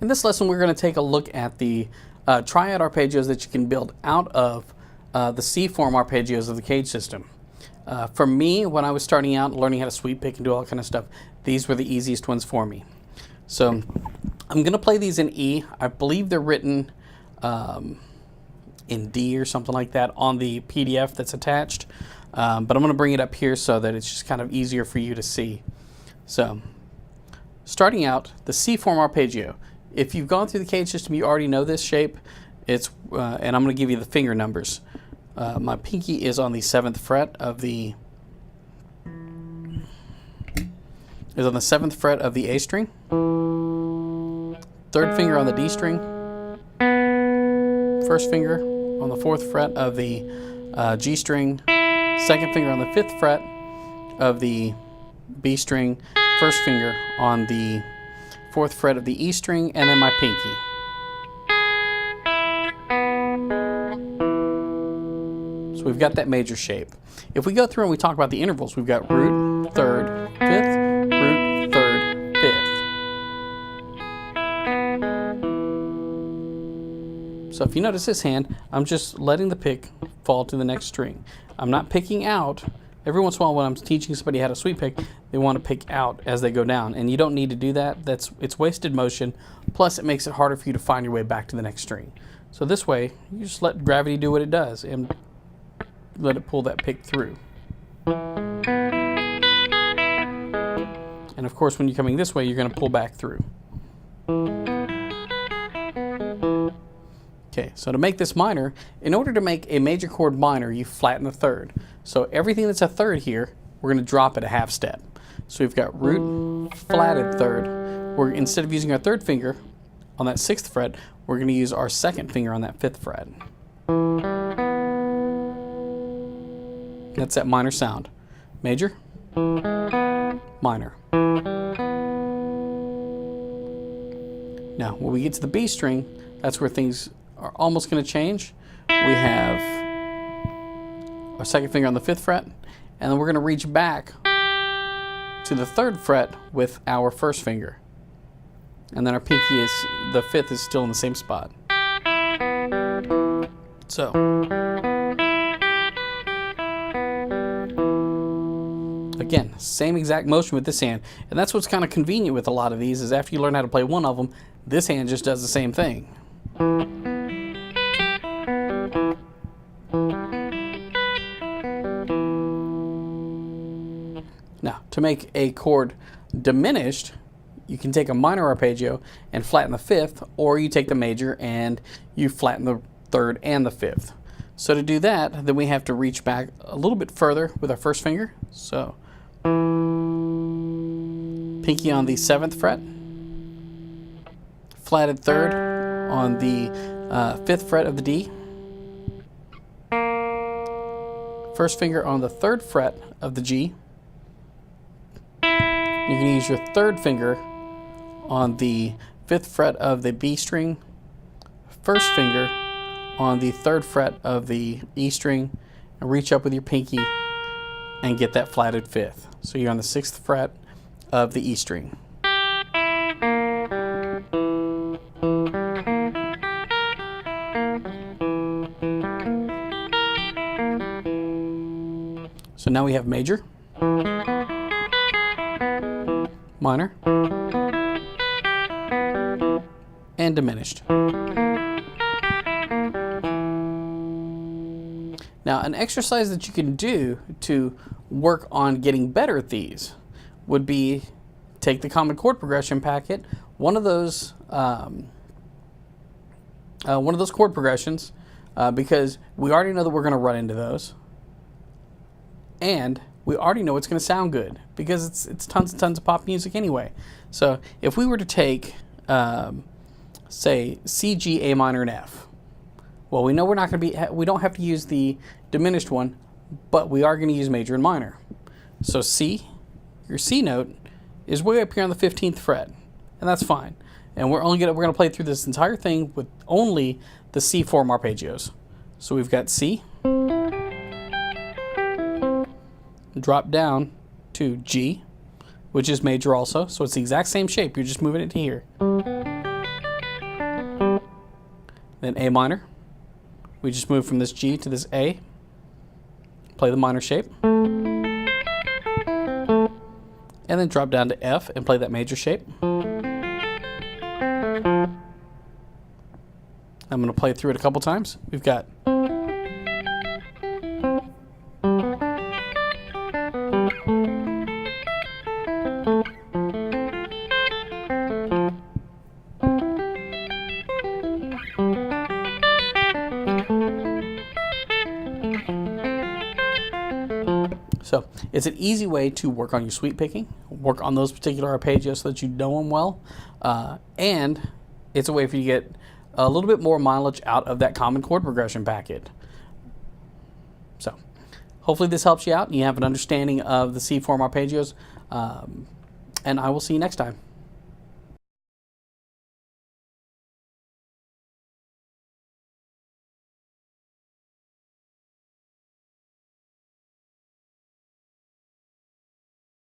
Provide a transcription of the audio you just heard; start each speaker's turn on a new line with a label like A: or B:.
A: In this lesson, we're going to take a look at the triad arpeggios that you can build out of the C-form arpeggios of the cage system. For me, when I was starting out learning how to sweep pick and do all that kind of stuff, these were the easiest ones for me. So I'm going to play these in E. I believe they're written in D or something like that on the PDF that's attached. But I'm going to bring it up here so that it's just kind of easier for you to see. So starting out, the C-form arpeggio. If you've gone through the cage system, you already know this shape. It's and I'm going to give you the finger numbers. My pinky is on the 7th fret of the A string. 3rd finger on the D string. 1st finger on the 4th fret of the G string. 2nd finger on the 5th fret of the B string. 1st finger on the 4th fret of the E string, and then my pinky. So we've got that major shape. If we go through and we talk about the intervals, we've got root, 3rd, 5th, root, 3rd, 5th. So if you notice this hand, I'm just letting the pick fall to the next string. I'm not picking out. Every once in a while when I'm teaching somebody how to sweep pick, they want to pick out as they go down, and you don't need to do that. It's wasted motion, plus it makes it harder for you to find your way back to the next string. So this way, you just let gravity do what it does and let it pull that pick through. And of course, when you're coming this way, you're going to pull back through. Okay, so to make this minor, in order to make a major chord minor, you flatten the 3rd. So everything that's a 3rd here, we're going to drop it a half step. So we've got root, flatted 3rd. Instead of using our 3rd finger on that 6th fret, we're going to use our 2nd finger on that 5th fret. That's that minor sound. Major, minor. Now, when we get to the B string, that's where things are almost going to change. We have our 2nd finger on the 5th fret, and then we're going to reach back to the 3rd fret with our 1st finger. And then our pinky is, the 5th is still in the same spot. So, again, same exact motion with this hand. And that's what's kind of convenient with a lot of these, is after you learn how to play one of them, this hand just does the same thing. Now, to make a chord diminished, you can take a minor arpeggio and flatten the 5th, or you take the major and you flatten the 3rd and the 5th. So to do that, then we have to reach back a little bit further with our 1st finger. So, pinky on the 7th fret, flatted 3rd on the 5th fret of the D, 1st finger on the 3rd fret of the G. You're going to use your 3rd finger on the 5th fret of the B string, 1st finger on the 3rd fret of the E string, and reach up with your pinky and get that flatted 5th. So you're on the 6th fret of the E string. So now we have major, minor, and diminished. Now, an exercise that you can do to work on getting better at these would be take the common chord progression packet, one of those chord progressions, because we already know that we're going to run into those, and we already know it's going to sound good because it's tons and tons of pop music anyway. So if we were to take, say, C, G, A minor, and F, well, we know we don't have to use the diminished one, but we are going to use major and minor. So C, your C note, is way up here on the 15th fret, and that's fine. And we're going to play through this entire thing with only the C-form arpeggios. So we've got C, drop down to G, which is major also, so it's the exact same shape, you're just moving it to here. then A minor. We just move from this G to this A. Play the minor shape. And then drop down to F and play that major shape. I'm going to play through it a couple times. We've got So it's an easy way to work on your sweep picking, work on those particular arpeggios so that you know them well, and it's a way for you to get a little bit more mileage out of that common chord progression packet. So hopefully this helps you out and you have an understanding of the C form arpeggios, and I will see you next time.